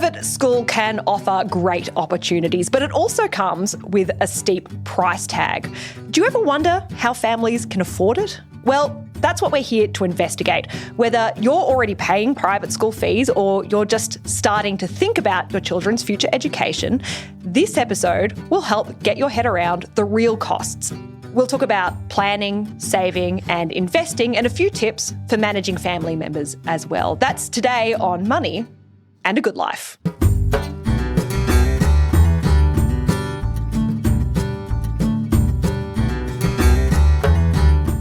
Private school can offer great opportunities, but it also comes with a steep price tag. Do you ever wonder how families can afford it? Well, that's what we're here to investigate. Whether you're already paying private school fees or you're just starting to think about your children's future education, this episode will help get your head around the real costs. We'll talk about planning, saving and investing and a few tips for managing family members as well. That's today on Money and a Good Life.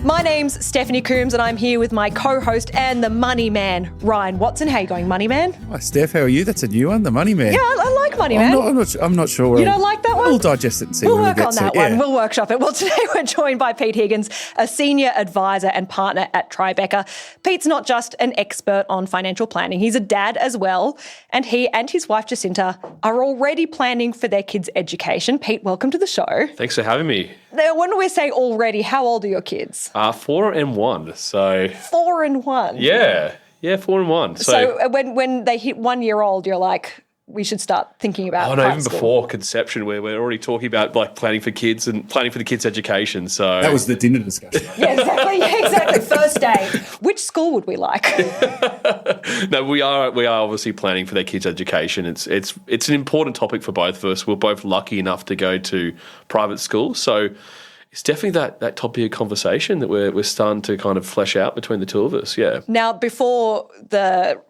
My name's Stephanie Coombs and I'm here with my co-host and the money man, Ryan Watson. How you going, money man? Hi, Steph. How are you? That's a new one, the money man. Yeah, I like money man. I'm not sure. You don't like that one? We'll digest it and see we'll where we work get on to. that one. We'll workshop it. Well, today we're joined by Pete Higgins, a senior advisor and partner at Tribeca. Pete's not just an expert on financial planning. He's a dad as well. And he and his wife, Jacinta, are already planning for their kids' education. Pete, welcome to the show. Thanks for having me. Now, when we say already, how old are your kids? 4 and 1. So 4 and 1? Yeah, 4 and 1. So when they hit 1 year old, you're like, we should start thinking about even school. before conception, where we're already talking about like planning for kids and planning for the kids' education. So that was the dinner discussion. Yeah, exactly. First day. Which school would we like? No, we are obviously planning for their kids' education. It's an important topic for both of us. We're both lucky enough to go to private school, so it's definitely that topic of conversation that we're starting to kind of flesh out between the two of us. Yeah. Now, before the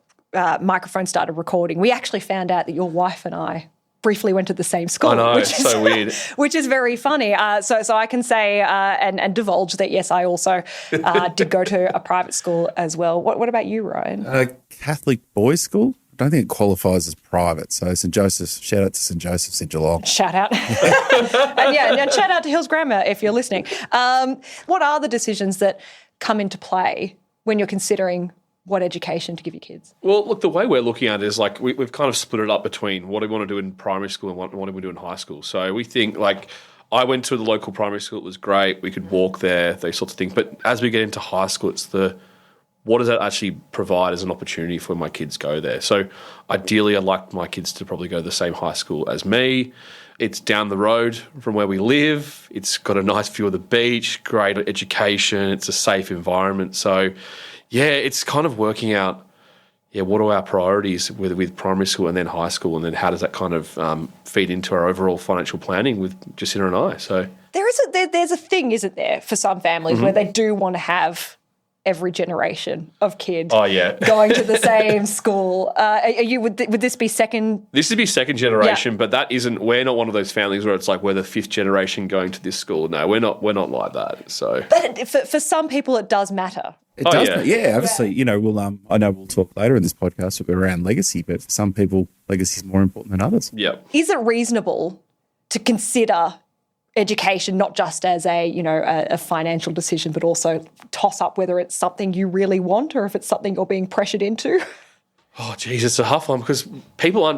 microphone started recording, we actually found out that your wife and I briefly went to the same school. I know, which is so weird. Which is very funny. So I can say and divulge that, yes, I also did go to a private school as well. What about you, Ryan? Catholic boys' school. I don't think it qualifies as private. So St Joseph's, shout out to St Joseph's in Geelong. Shout out. And shout out to Hills Grammar if you're listening. What are the decisions that come into play when you're considering what education to give your kids? Well, look, the way we're looking at it is like we've kind of split it up between what do we want to do in primary school and what do we do in high school. So we think like I went to the local primary school. It was great. We could walk there, those sorts of things. But as we get into high school, it's what does that actually provide as an opportunity for my kids go there? So ideally, I'd like my kids to probably go to the same high school as me. It's down the road from where we live. It's got a nice view of the beach, great education. It's a safe environment. So, yeah, it's kind of working out, what are our priorities with primary school and then high school, and then how does that kind of feed into our overall financial planning with Jacinta and I? So there's a thing, isn't there, for some families where they do want to have every generation of kid going to the same school. Would this be second? This would be second generation, but we're not one of those families where it's like we're the fifth generation going to this school. No, we're not like that. So, but for some people, it does matter. It does. Yeah, obviously, we'll I know we'll talk later in this podcast around legacy, but for some people, legacy is more important than others. Yeah. Is it reasonable to consider education not just as a financial decision, but also toss up whether it's something you really want or if it's something you're being pressured into? Oh, geez, it's a tough one because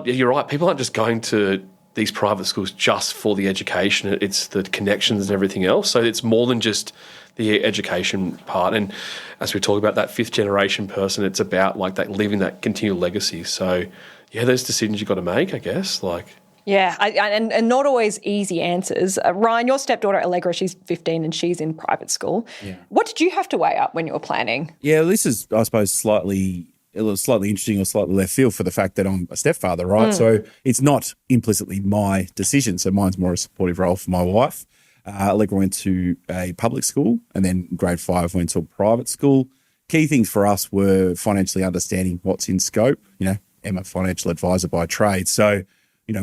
you're right, people aren't just going to these private schools just for the education. It's the connections and everything else. So it's more than just the education part. And as we talk about that fifth generation person, it's about like that leaving that continual legacy. So yeah, those decisions you've got to make, I guess, like. Yeah, and not always easy answers. Ryan, your stepdaughter Allegra, she's 15 and she's in private school. Yeah. What did you have to weigh up when you were planning? Yeah, this is, I suppose, slightly interesting or slightly left field for the fact that I'm a stepfather, right? So it's not implicitly my decision. So mine's more a supportive role for my wife. Allegra went to a public school and then grade 5 went to a private school. Key things for us were financially understanding what's in scope. I'm a financial advisor by trade. So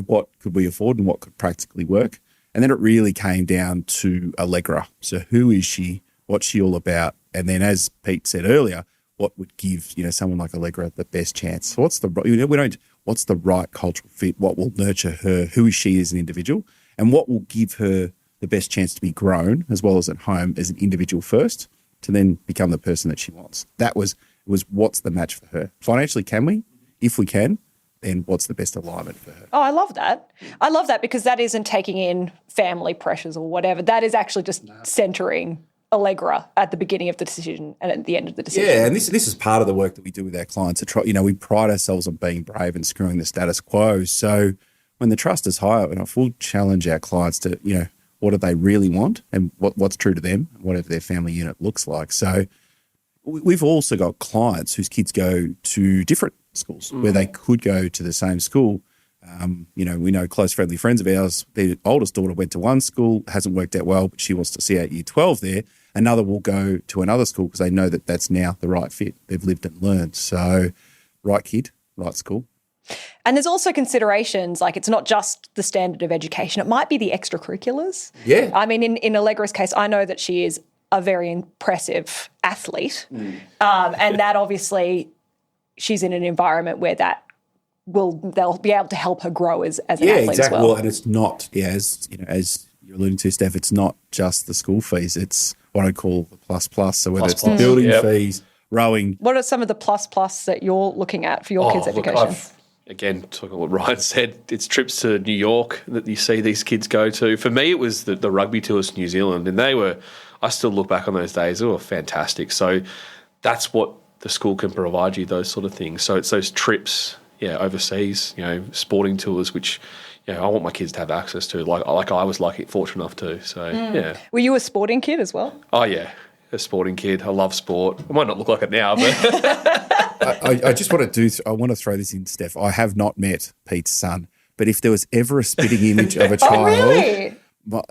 what could we afford and what could practically work? And then it really came down to Allegra. So who is she? What's she all about? And then as Pete said earlier, what would give, someone like Allegra the best chance? So what's the right cultural fit? What will nurture her? Who is she as an individual? And what will give her the best chance to be grown as well as at home as an individual first to then become the person that she wants? That was what's the match for her? Financially, can we? If we can, then what's the best alignment for her? Oh, I love that. I love that because that isn't taking in family pressures or whatever. That is actually just centering Allegra at the beginning of the decision and at the end of the decision. Yeah, and this is part of the work that we do with our clients. To try, we pride ourselves on being brave and screwing the status quo. So when the trust is higher, we'll challenge our clients to, what do they really want and what's true to them, whatever their family unit looks like. So we've also got clients whose kids go to different schools where they could go to the same school. We know close friendly friends of ours, their oldest daughter went to one school, hasn't worked out well, but she wants to see out year 12 there. Another will go to another school because they know that that's now the right fit. They've lived and learned. So right kid, right school. And there's also considerations, like it's not just the standard of education. It might be the extracurriculars. Yeah. I mean, in Allegra's case, I know that she is a very impressive athlete. And that obviously she's in an environment where they'll be able to help her grow as an athlete exactly. as well. Well, and it's not, as you're alluding to, Steph, it's not just the school fees. It's what I call the plus. So whether it's the building fees, rowing. What are some of the plus that you're looking at for your kids' education? Again, talking about what Ryan said, it's trips to New York that you see these kids go to. For me, it was the rugby tours to New Zealand, and I still look back on those days, they were fantastic. So that's what the school can provide you, those sort of things. So it's those trips, overseas, sporting tours, which, I want my kids to have access to, like I was fortunate enough to. So, yeah. Were you a sporting kid as well? Oh, yeah, a sporting kid. I love sport. I might not look like it now, but... I just want to throw this in, Steph. I have not met Pete's son, but if there was ever a spitting image of a child, really?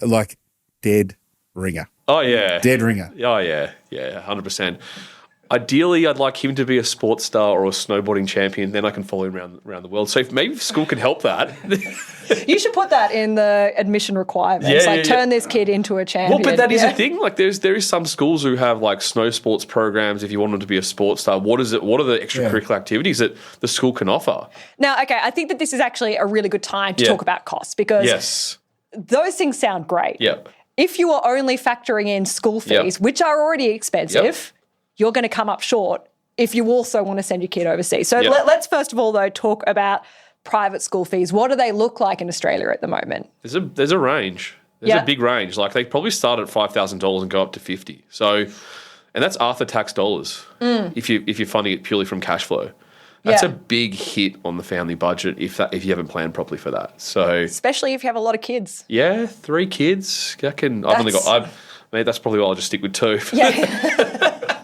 Like dead ringer. Oh, yeah. Dead ringer. Oh, yeah. Yeah, 100%. Ideally, I'd like him to be a sports star or a snowboarding champion. Then I can follow him around the world. So maybe school can help that. You should put that in the admission requirements. Turn this kid into a champion. Well, but that is a thing. Like there is some schools who have like snow sports programs. If you want them to be a sports star, what are the extracurricular activities that the school can offer? Now, okay, I think that this is actually a really good time to talk about costs because those things sound great. Yeah. If you are only factoring in school fees, which are already expensive, you're going to come up short if you also want to send your kid overseas. So let's first of all, though, talk about private school fees. What do they look like in Australia at the moment? There's a range. There's a big range. Like they probably start at $5,000 and go up to $50,000. So, and that's after tax dollars. If you're funding it purely from cash flow, that's a big hit on the family budget if you haven't planned properly for that. So, especially if you have a lot of kids. Yeah, 3 kids. That's probably why I'll just stick with 2. Yeah.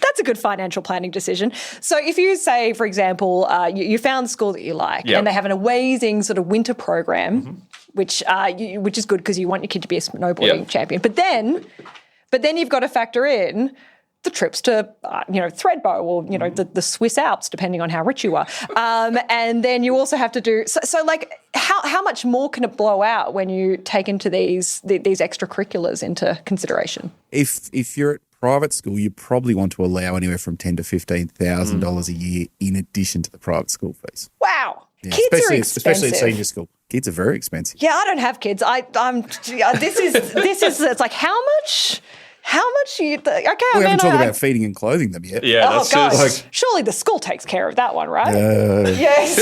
That's a good financial planning decision. So if you say, for example, you found a school that you like and they have an amazing sort of winter program, which is good because you want your kid to be a snowboarding champion. But then you've got to factor in the trips to, Thredbo or, the Swiss Alps, depending on how rich you are. And then you also have to do, so like how much more can it blow out when you take into these extracurriculars into consideration? If you're at private school, you probably want to allow anywhere from $10,000 to $15,000 a year in addition to the private school fees. Wow. Yeah, Kids are expensive. Especially at senior school. Kids are very expensive. Yeah, I don't have kids. This is it's like how much you okay, we haven't talked about feeding and clothing them yet. Yeah, that's gosh. Surely the school takes care of that one, right? Yes.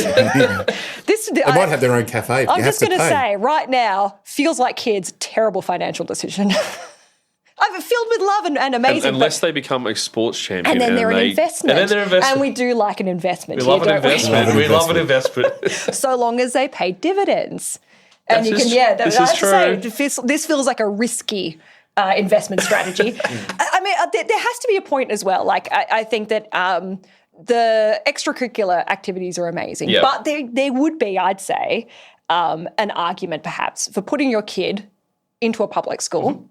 They might have their own cafe. I'm just going to say right now, feels like kids, terrible financial decision. I'm filled with love and amazing. Unless they become a sports champion. And then they're an investment. And we do like an investment. We love an investment. We love an investment. So long as they pay dividends. And this feels like a risky investment strategy. I mean, there has to be a point as well. Like, I think that the extracurricular activities are amazing. Yep. But there would be, I'd say, an argument perhaps for putting your kid into a public school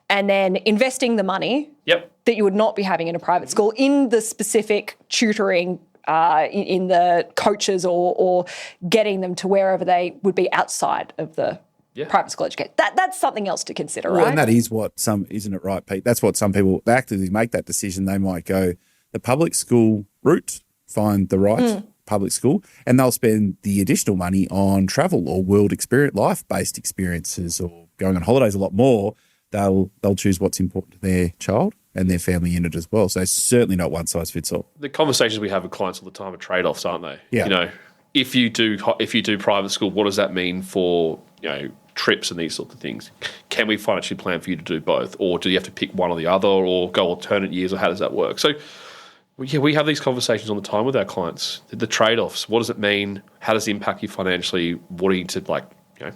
and then investing the money that you would not be having in a private school in the specific tutoring, in the coaches or getting them to wherever they would be outside of the private school education. That's something else to consider, right? And that is isn't it right, Pete? That's what some people actively make that decision. They might go the public school route, find the right public school, and they'll spend the additional money on travel or world experience, life-based experiences or going on holidays a lot more. They'll choose what's important to their child and their family unit as well. So it's certainly not one size fits all. The conversations we have with clients all the time are trade-offs, aren't they? Yeah. If you do private school, what does that mean for trips and these sorts of things. Can we financially plan for you to do both? Or do you have to pick one or the other or go alternate years, or how does that work? So, we have these conversations all the time with our clients. The trade-offs, what does it mean? How does it impact you financially? What do you need to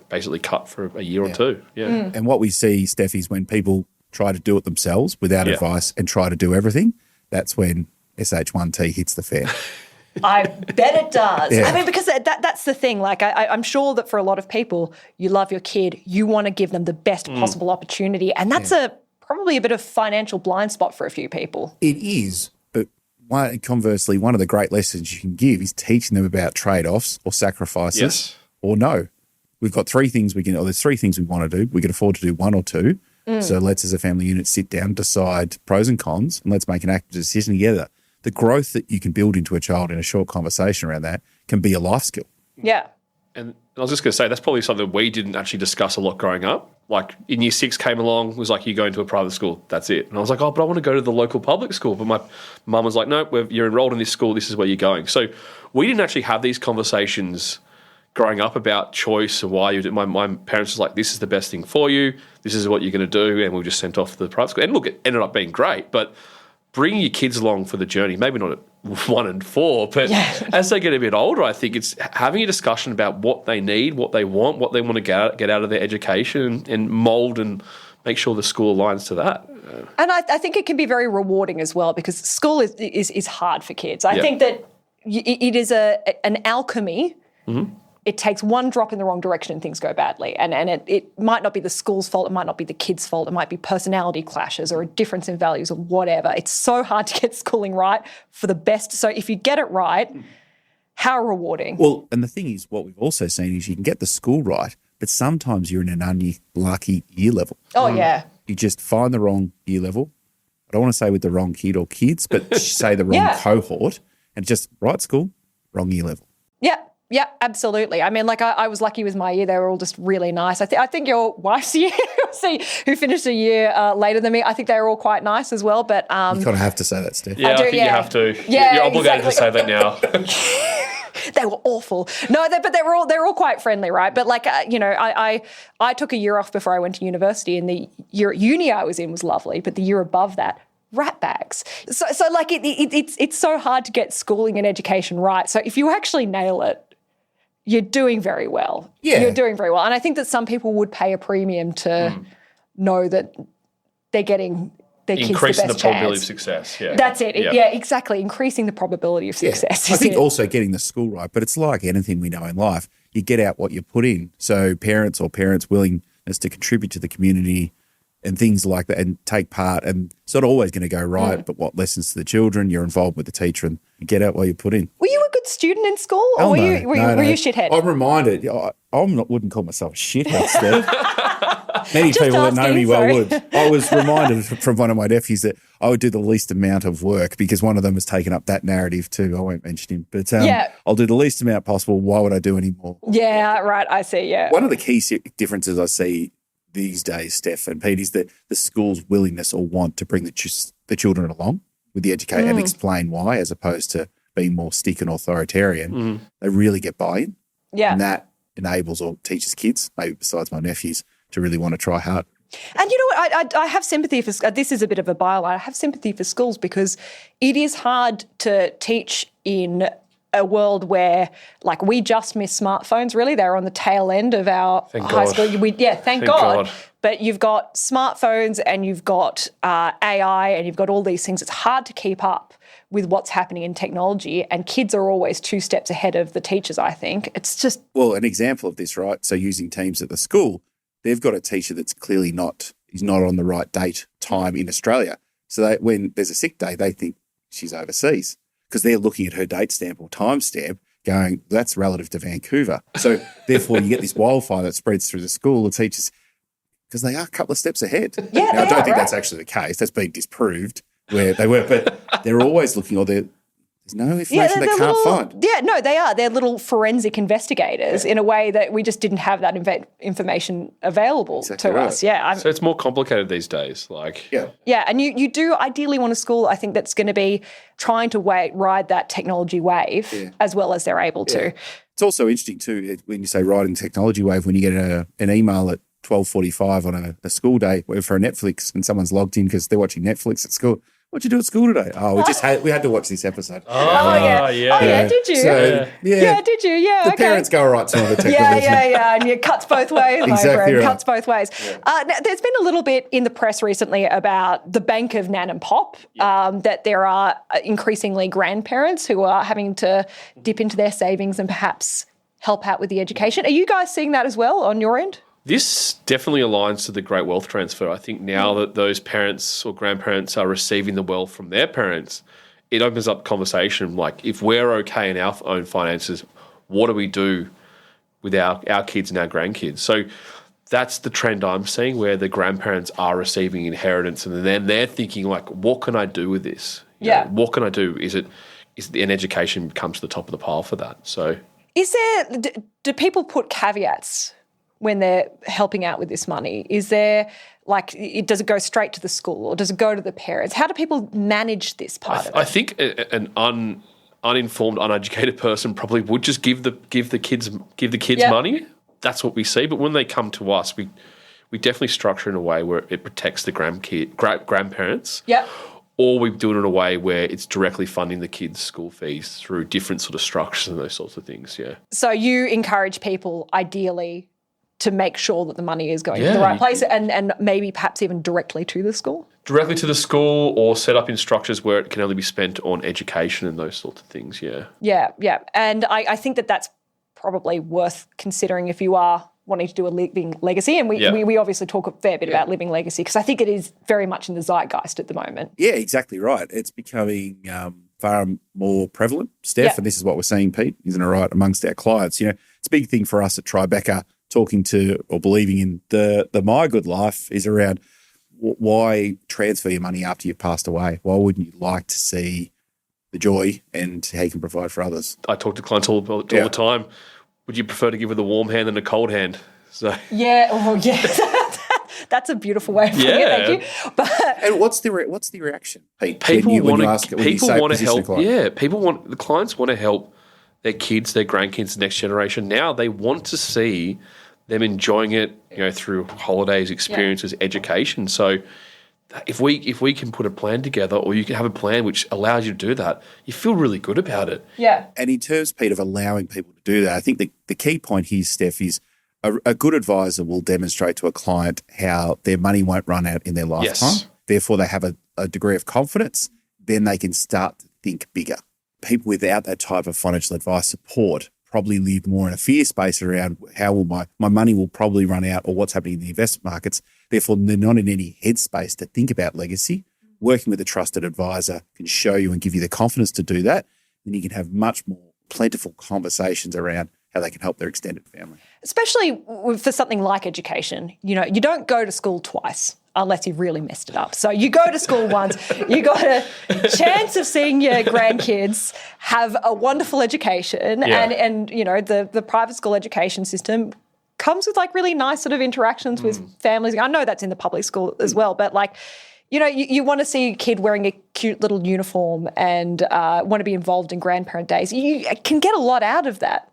basically cut for a year or two? Yeah. And what we see, Steph, is when people try to do it themselves without advice and try to do everything, that's when SH1T hits the fan. I bet it does. Yeah. I mean, because that's the thing. Like, I'm sure that for a lot of people, you love your kid, you want to give them the best possible opportunity, and that's probably a bit of financial blind spot for a few people. It is, but conversely, one of the great lessons you can give is teaching them about trade-offs or sacrifices or no. We've got three things there's three things we want to do. We can afford to do one or two. So let's, as a family unit, sit down, decide pros and cons, and let's make an active decision together. The growth that you can build into a child in a short conversation around that can be a life skill. Yeah. And I was just going to say, that's probably something we didn't actually discuss a lot growing up. Like, in year 6 came along, was like, you're going to a private school, that's it. And I was like, oh, but I want to go to the local public school. But my mum was like, no, you're enrolled in this school, this is where you're going. So we didn't actually have these conversations growing up about choice and why you did. My parents was like, this is the best thing for you, this is what you're going to do, and we were just sent off to the private school. And look, it ended up being great, but bringing your kids along for the journey, maybe not at 1 and 4, but as they get a bit older, I think it's having a discussion about what they need, what they want to get out of their education, and mould and make sure the school aligns to that. And I think it can be very rewarding as well, because school is hard for kids. I think that it is an alchemy. Mm-hmm. It takes one drop in the wrong direction and things go badly. And it might not be the school's fault, it might not be the kid's fault, it might be personality clashes or a difference in values or whatever. It's so hard to get schooling right for the best. So if you get it right, how rewarding. Well, and the thing is, what we've also seen is you can get the school right, but sometimes you're in an unlucky year level. Oh, yeah. You just find the wrong year level. I don't want to say with the wrong kid or kids, but say the wrong cohort, and just right school, wrong year level. Yeah, absolutely. I mean, like I was lucky with my year. They were all just really nice. I think your wife's year, who finished a year later than me, I think they were all quite nice as well. But you kind of have to say that, Steph. Yeah, I think you have to. Yeah, you're obligated to say that now. They were awful. No, but they're all quite friendly, right? But like I took a year off before I went to university, and the year at uni I was in was lovely, but the year above that, rat bags. So like it's so hard to get schooling and education right. So if you actually nail it, you're doing very well. Yeah. You're doing very well. And I think that some people would pay a premium to know that they're getting their kids the best increasing the probability chance. of success. Yeah. That's it. Yeah, exactly. Increasing the probability of success. I think also getting the school right, but it's like anything we know in life. You get out what you put in. So parents' willingness to contribute to the community and things like that and take part, and it's not always going to go right, but what lessons to the children, you're involved with the teacher, and you get out what you put in. Were you a good student in school, or were you a shithead? I'm reminded, wouldn't call myself a shithead, Steph. Many Just people that know me well sorry. would. I was reminded from one of my nephews that I would do the least amount of work, because one of them has taken up that narrative too. I won't mention him, but I'll do the least amount possible. Why would I do any more? Yeah, right. I see. Yeah. One of the key differences I see these days, Steph and Pete, is that the school's willingness or want to bring the children along with the educator and explain why, as opposed to being more stick and authoritarian. They really get buy-in. Yeah. And that enables or teaches kids, maybe besides my nephews, to really want to try hard. And you know what? I have sympathy for this is a bit of a byline. I have sympathy for schools, because it is hard to teach in a world where, like, we just miss smartphones, really. They're on the tail end of our high school. Thank God. But you've got smartphones and you've got AI and you've got all these things. It's hard to keep up with what's happening in technology, and kids are always 2 steps ahead of the teachers, I think. It's just... Well, an example of this, right? So using Teams at the school, they've got a teacher that's clearly not on the right time in Australia. So when there's a sick day, they think she's overseas, because they're looking at her date stamp or time stamp going, that's relative to Vancouver. So therefore you get this wildfire that spreads through the school. The teachers, because they are a couple of steps ahead. Yeah, now, I don't think that's actually the case. That's been disproved where they were, but they're always looking, or there's no information they can't find. Yeah, no, they are. They're little forensic investigators in a way that we just didn't have that information available to us. Yeah. So it's more complicated these days. Yeah, and you do ideally want a school, I think, that's going to be trying to ride that technology wave as well as they're able to. It's also interesting too when you say riding technology wave, when you get an email at 12:45 on a school day for a Netflix and someone's logged in because they're watching Netflix at school. What'd you do at school today? Oh, we had to watch this episode. Did you? So, did you? Yeah, the parents go all right some of the tech. Yeah, and it cuts both ways. Exactly right. Cuts both ways. Now, there's been a little bit in the press recently about the bank of Nan and Pop, that there are increasingly grandparents who are having to dip into their savings and perhaps help out with the education. Are you guys seeing that as well on your end? This definitely aligns to the great wealth transfer. I think now that those parents or grandparents are receiving the wealth from their parents, it opens up conversation. Like, if we're okay in our own finances, what do we do with our kids and our grandkids? So that's the trend I'm seeing, where the grandparents are receiving inheritance and then they're thinking, like, what can I do with this? You know, what can I do? Is it an education comes to the top of the pile for that? So do people put caveats when they're helping out with this money? Is there, does it go straight to the school or does it go to the parents? How do people manage this part of it? I think an uninformed, uneducated person probably would just give the kids money. That's what we see. But when they come to us, we definitely structure in a way where it protects the grandparents. Yeah. Or we do it in a way where it's directly funding the kids' school fees through different sort of structures and those sorts of things. Yeah. So you encourage people ideally to make sure that the money is going to the right place and maybe perhaps even directly to the school? Directly to the school, or set up in structures where it can only be spent on education and those sorts of things, Yeah. And I think that's probably worth considering if you are wanting to do a living legacy. And we obviously talk a fair bit about living legacy because I think it is very much in the zeitgeist at the moment. Yeah, exactly right. It's becoming far more prevalent, Steph, and this is what we're seeing, Pete, isn't it right, amongst our clients. You know, it's a big thing for us at Tribeca, talking to or believing in the My Good Life is around why transfer your money after you've passed away? Why wouldn't you like to see the joy and how you can provide for others? I talk to clients all the time. Would you prefer to give with a warm hand than a cold hand? So that's a beautiful way of putting it. Thank you. And what's the reaction, Pete? People want to help. The clients want to help their kids, their grandkids, the next generation. Now they want to see them enjoying it, through holidays, experiences, education. So if we can put a plan together, or you can have a plan which allows you to do that, you feel really good about it. Yeah. And in terms, Pete, of allowing people to do that, I think the key point here, Steph, is a good advisor will demonstrate to a client how their money won't run out in their lifetime. Yes. Therefore, they have a degree of confidence. Then they can start to think bigger. People without that type of financial advice support probably live more in a fear space around how will my money will probably run out, or what's happening in the investment markets. Therefore, they're not in any headspace to think about legacy. Working with a trusted advisor can show you and give you the confidence to do that. Then you can have much more plentiful conversations around how they can help their extended family. Especially for something like education. You don't go to school twice unless you've really messed it up. So you go to school once, you got a chance of seeing your grandkids have a wonderful education, and the private school education system comes with really nice sort of interactions with families. I know that's in the public school as well, but you want to see a kid wearing a cute little uniform and want to be involved in grandparent days. You can get a lot out of that.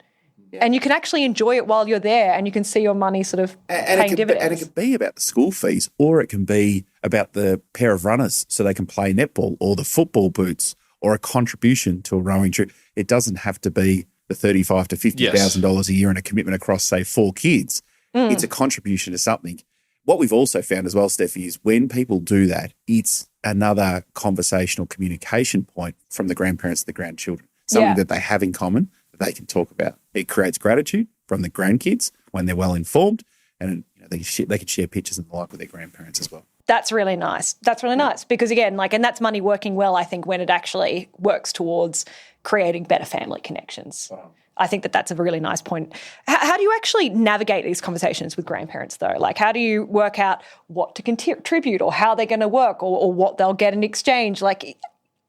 Yeah. And you can actually enjoy it while you're there, and you can see your money sort of paying dividends. And it can be about the school fees, or it can be about the pair of runners so they can play netball, or the football boots, or a contribution to a rowing trip. It doesn't have to be the $35,000 to $50,000 a year and a commitment across, say, 4 kids. It's a contribution to something. What we've also found as well, Steffi, is when people do that, it's another conversational communication point from the grandparents to the grandchildren, something that they have in common that they can talk about. It creates gratitude from the grandkids when they're well informed, and they can share pictures and the like with their grandparents as well. That's really nice. That's really nice because, again, and that's money working well, I think, when it actually works towards creating better family connections. Wow. I think that's a really nice point. How do you actually navigate these conversations with grandparents, though? How do you work out what to contribute, or how they're going to work, or what they'll get in exchange?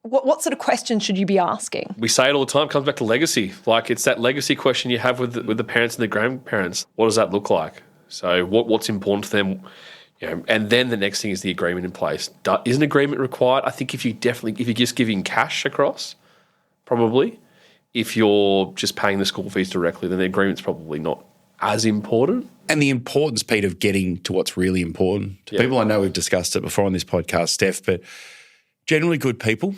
What sort of questions should you be asking? We say it all the time. It comes back to legacy. It's that legacy question you have with the parents and the grandparents. What does that look like? So what's important to them? And then the next thing is the agreement in place. Is an agreement required? I think if you're just giving cash across, probably. if you're just paying the school fees directly, then the agreement's probably not as important. And the importance, Pete, of getting to what's really important. To people, I know we've discussed it before on this podcast, Steph, but generally good people,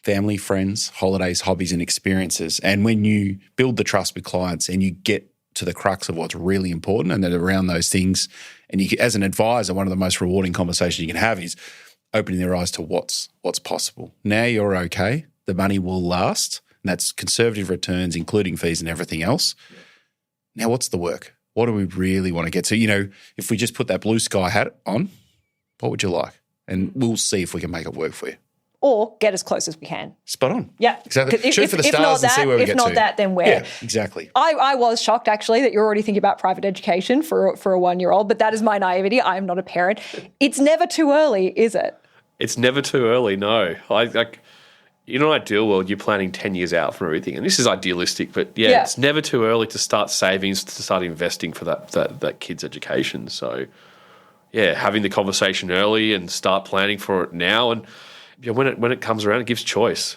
family, friends, holidays, hobbies and experiences. And when you build the trust with clients and you get to the crux of what's really important and then around those things, and you, as an advisor, one of the most rewarding conversations you can have is opening their eyes to what's possible. Now you're okay. The money will last. And that's conservative returns, including fees and everything else. Yeah. Now what's the work? What do we really want to get to? You know, if we just put that blue sky hat on, what would you like? And we'll see if we can make it work for you. Or get as close as we can. Spot on. Yeah. Exactly. Shoot for the stars and see where we get to. If not that, then where? Yeah, exactly. I was shocked, actually, that you're already thinking about private education for a 1-year-old, but that is my naivety. I am not a parent. It's never too early, is it? It's never too early, no. In an ideal world, you're planning 10 years out from everything. And this is idealistic, but it's never too early to start savings, to start investing for that kid's education. So, having the conversation early and start planning for it now. And when it comes around, it gives choice.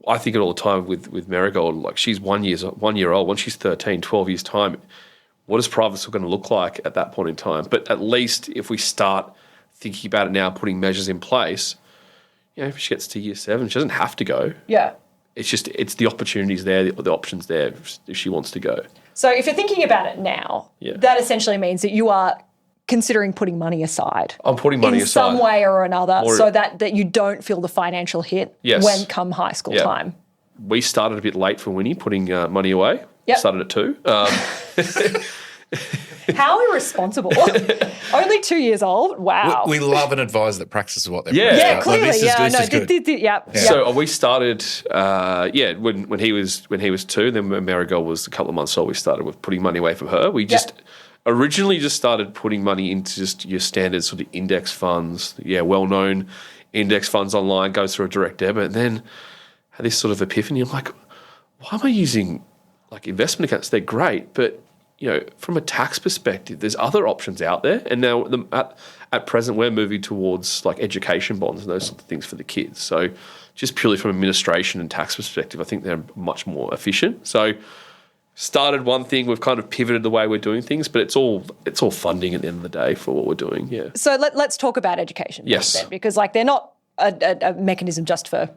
I think it all the time with Marigold, like she's 1 year old. When she's 13, 12 years' time, what is private school going to look like at that point in time? But at least if we start thinking about it now, putting measures in place, if she gets to year 7, she doesn't have to go. Yeah. It's the opportunities there, the options there if she wants to go. So if you're thinking about it now, that essentially means that you are considering putting money aside. I'm putting money aside. In some way or another, so that you don't feel the financial hit when come high school time. We started a bit late for Winnie, putting money away. Yep. Started at 2. How irresponsible. Only 2 years old? Wow. We love an advisor that practices what they're Yeah, clearly. This is good. So we started, when he was 2, then when Marigold was a couple of months old, we started with putting money away from her. We originally just started putting money into just your standard sort of index funds, well-known index funds online, goes through a direct debit, and then had this sort of epiphany. I'm like, why am I using like investment accounts? They're great, but from a tax perspective, there's other options out there. And now at present, we're moving towards like education bonds and those sort of things for the kids. So just purely from administration and tax perspective, I think they're much more efficient. So started one thing, we've kind of pivoted the way we're doing things, but it's all funding at the end of the day for what we're doing. Yeah. So let's talk about education. Yes. Then, because they're not a mechanism just for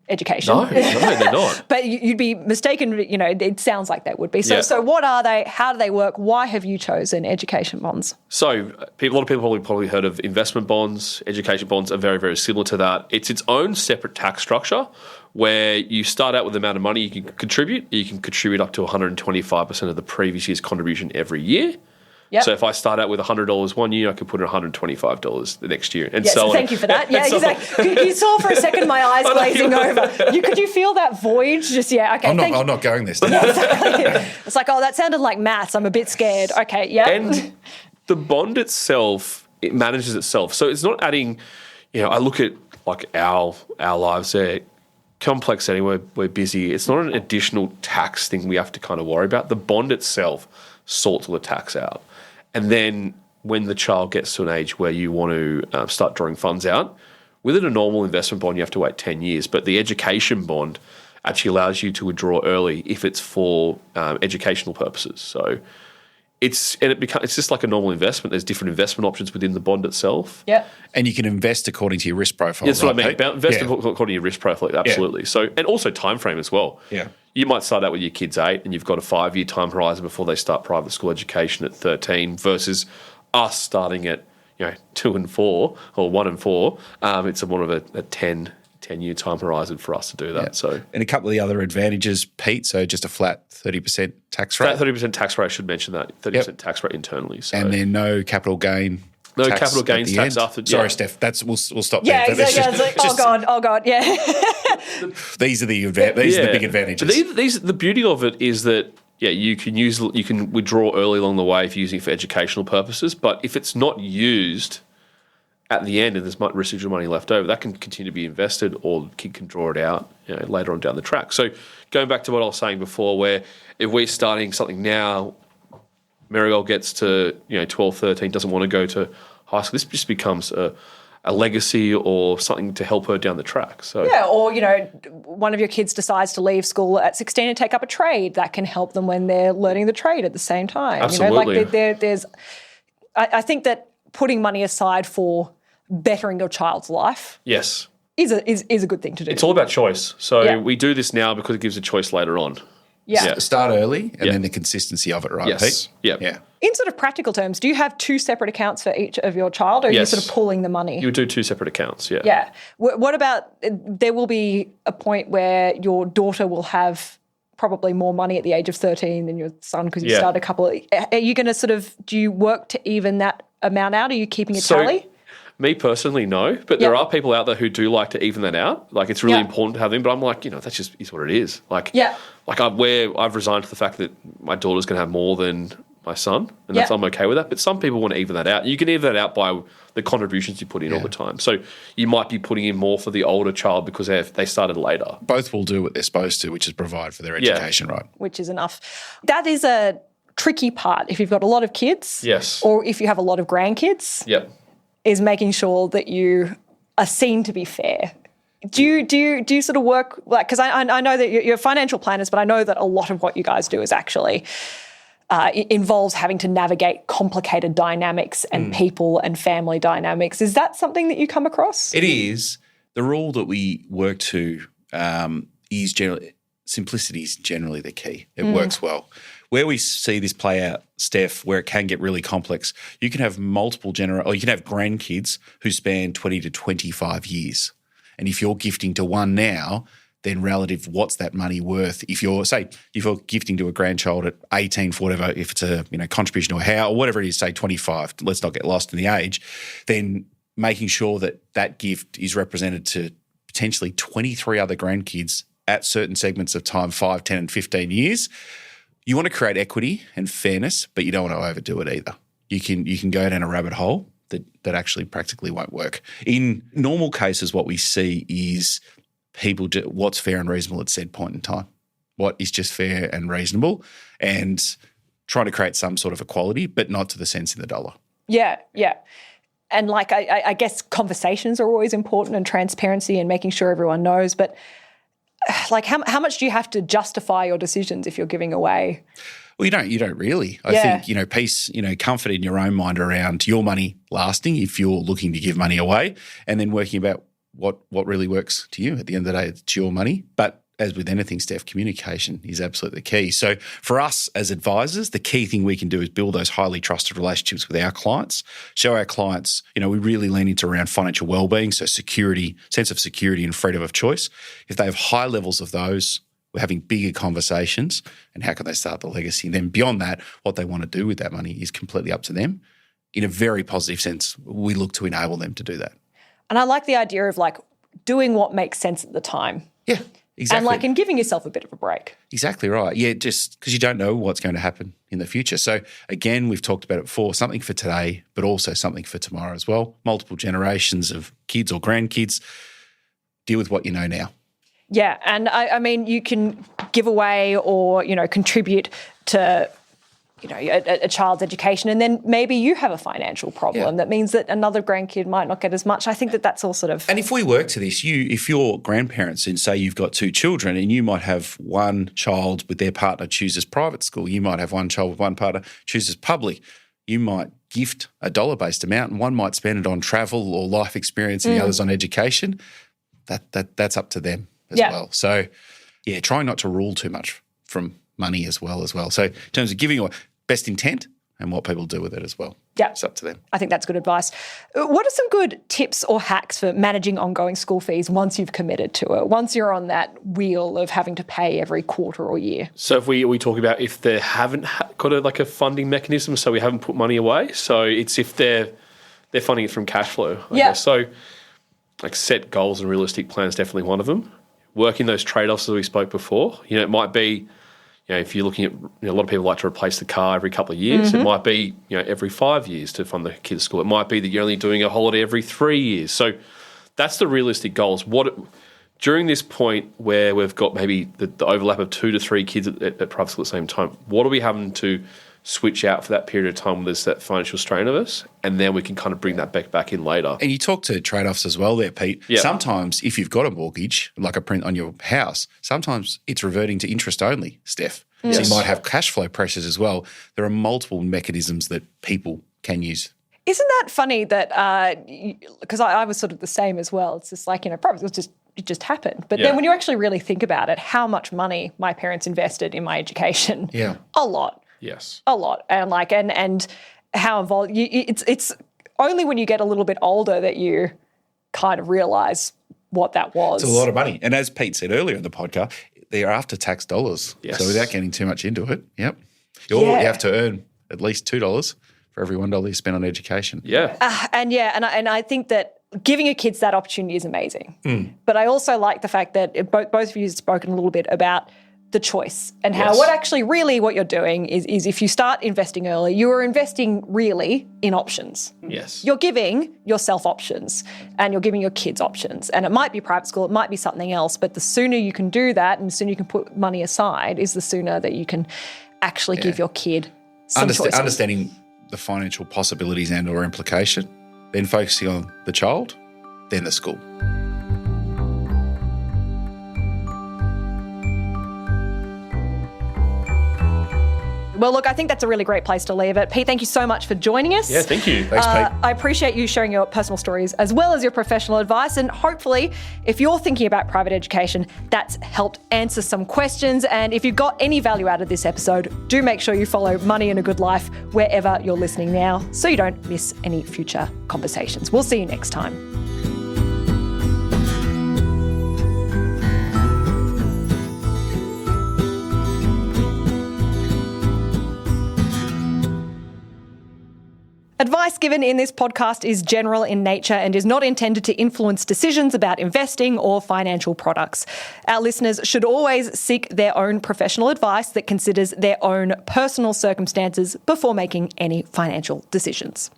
education. No, they're not. But you'd be mistaken, it sounds like they would be. So what are they? How do they work? Why have you chosen education bonds? So a lot of people probably heard of investment bonds. Education bonds are very, very similar to that. It's its own separate tax structure where you start out with the amount of money you can contribute. You can contribute up to 125% of the previous year's contribution every year. Yep. So if I start out with $100 one year, I could put in $125 the next year. And so thank you for that. Yeah, exactly. You saw for a second my eyes glazing over. Could you feel that void? Okay, I'm not going this. Yeah, exactly. It's like, that sounded like maths. I'm a bit scared. Okay, yeah. And the bond itself, it manages itself. So it's not adding, I look at like our lives, they're complex anyway, we're busy. It's not an additional tax thing we have to kind of worry about. The bond itself sorts all the tax out. And then when the child gets to an age where you want to start drawing funds out, within a normal investment bond, you have to wait 10 years. But the education bond actually allows you to withdraw early if it's for educational purposes. So it's just like a normal investment. There's different investment options within the bond itself. Yeah. And you can invest according to your risk profile. That's what I mean. Invest according to your risk profile, absolutely. Yeah. So, and also time frame as well. Yeah. You might start out with your kids 8 and you've got a 5-year time horizon before they start private school education at 13 versus us starting at 2 and 4 or 1 and 4. It's more of a 10-year time horizon for us to do that. Yeah. So, and a couple of the other advantages, Pete, so just a flat 30% tax rate. Flat 30% tax rate, I should mention that, 30% tax rate internally. So. And then no capital gain. No capital gains tax after. Sorry, Steph. We'll stop there. Yeah, exactly. It's like, oh god, yeah. These are the big advantages. The beauty of it is that you can withdraw early along the way if you're using it for educational purposes. But if it's not used at the end and there's residual money left over, that can continue to be invested, or the kid can draw it out later on down the track. So going back to what I was saying before, where if we're starting something now, Marigold gets to 12, 13, doesn't want to go to high school. This just becomes a legacy or something to help her down the track. So Yeah, or, one of your kids decides to leave school at 16 and take up a trade. That can help them when they're learning the trade at the same time. Absolutely. I think that putting money aside for bettering your child's life yes. is a good thing to do. It's all about choice. So Yeah. we do this now because it gives a choice later on. Yeah. Start early and then the consistency of it, right, Yes. Pete? Yep. Yeah. In sort of practical terms, do you have 2 separate accounts for each of your child, or are you Yes. sort of pooling the money? You would do 2 separate accounts, yeah. Yeah. What about, there will be a point where your daughter will have probably more money at the age of 13 than your son because you started a couple. Are you going to do you work to even that amount out? Are you keeping a tally? Me personally, no. But there are people out there who do like to even that out. Like, it's really important to have them. But I'm like, that's just is what it is. Like, I've resigned to the fact that my daughter's going to have more than my son, and I'm okay with that. But some people want to even that out. You can even that out by the contributions you put in all the time. So you might be putting in more for the older child because they started later. Both will do what they're supposed to, which is provide for their education, right? Which is enough. That is a tricky part if you've got a lot of kids. Yes. Or if you have a lot of grandkids. Yep. Is making sure that you are seen to be fair. Do you sort of work like, because I know that you're financial planners, but I know that a lot of what you guys do is actually involves having to navigate complicated dynamics and people and family dynamics. Is that something that you come across? It is. The rule that we work to is generally simplicity is generally the key. It works well. Where we see this play out, Steph, where it can get really complex, you can have multiple or you can have grandkids who span 20 to 25 years. And if you're gifting to one now, then relative, what's that money worth? If you're gifting to a grandchild at 18 for whatever, if it's a contribution to a house or whatever it is, say 25, let's not get lost in the age, then making sure that that gift is represented to potentially 23 other grandkids at certain segments of time, 5, 10 and 15 years. You want to create equity and fairness, but you don't want to overdo it either. You can go down a rabbit hole that actually practically won't work. In normal cases, what we see is people do what's fair and reasonable at said point in time. What is just fair and reasonable, and trying to create some sort of equality, but not to the cents in the dollar. Yeah, yeah. And I guess conversations are always important, and transparency and making sure everyone knows, but how much do you have to justify your decisions if you're giving away? Well, you don't really. I think, peace, comfort in your own mind around your money lasting if you're looking to give money away, and then working about what really works to you. At the end of the day, it's your money. But as with anything, Steph, communication is absolutely key. So for us as advisors, the key thing we can do is build those highly trusted relationships with our clients, show our clients, we really lean into around financial wellbeing, so security, sense of security and freedom of choice. If they have high levels of those, we're having bigger conversations, and how can they start the legacy? And then beyond that, what they want to do with that money is completely up to them. In a very positive sense, we look to enable them to do that. And I like the idea of doing what makes sense at the time. Yeah. Exactly. And giving yourself a bit of a break. Exactly right. Yeah, just because you don't know what's going to happen in the future. So again, we've talked about it before, something for today, but also something for tomorrow as well. Multiple generations of kids or grandkids. Deal with what you know now. Yeah, and I mean, you can give away or, contribute to, a child's education, and then maybe you have a financial problem that means that another grandkid might not get as much. I think that that's all sort of... And if we work to this, if you're grandparents and say you've got 2 children and you might have one child with their partner chooses private school, you might have one child with one partner chooses public, you might gift a dollar-based amount and one might spend it on travel or life experience and the others on education. That's up to them as well. So, trying not to rule too much from money as well. So in terms of giving away, best intent and what people do with it as well. Yeah. It's up to them. I think that's good advice. What are some good tips or hacks for managing ongoing school fees once you've committed to it, once you're on that wheel of having to pay every quarter or year? So if we talk about if they haven't got a funding mechanism, so we haven't put money away, so it's if they're funding it from cash flow, I guess. So set goals and realistic plans, definitely one of them. Working those trade-offs as we spoke before. It might be, if you're looking at, a lot of people like to replace the car every couple of years. It might be, every 5 years to fund the kids' school. It might be that you're only doing a holiday every 3 years. So that's the realistic goals. During this point where we've got maybe the overlap of 2 to 3 kids at private school at the same time, what are we having to switch out for that period of time when there's that financial strain of us, and then we can kind of bring that back in later. And you talk to trade-offs as well there, Pete. Yeah. Sometimes if you've got a mortgage, like a print on your house, sometimes it's reverting to interest only, Steph. So Yes. you might have cash flow pressures as well. There are multiple mechanisms that people can use. Isn't that funny that, because I was sort of the same as well. It's just like, probably it just happened. But then when you actually really think about it, how much money my parents invested in my education. Yeah. A lot. Yes. A lot. And how involved, it's only when you get a little bit older that you kind of realise what that was. It's a lot of money. And as Pete said earlier in the podcast, they're after-tax dollars. Yes. So without getting too much into it, you have to earn at least $2 for every $1 you spend on education. Yeah. And I think that giving your kids that opportunity is amazing. But I also like the fact that both of you have spoken a little bit about the choice and how what you're doing is if you start investing early, you are investing really in options. Yes. You're giving yourself options and you're giving your kids options. And it might be private school, it might be something else, but the sooner you can do that and the sooner you can put money aside is the sooner that you can actually give your kid some choices. Understanding the financial possibilities and or implication, then focusing on the child, then the school. Well, look, I think that's a really great place to leave it. Pete, thank you so much for joining us. Yeah, thank you. Thanks, Pete. I appreciate you sharing your personal stories as well as your professional advice. And hopefully, if you're thinking about private education, that's helped answer some questions. And if you got any value out of this episode, do make sure you follow Money and a Good Life wherever you're listening now so you don't miss any future conversations. We'll see you next time. Advice given in this podcast is general in nature and is not intended to influence decisions about investing or financial products. Our listeners should always seek their own professional advice that considers their own personal circumstances before making any financial decisions.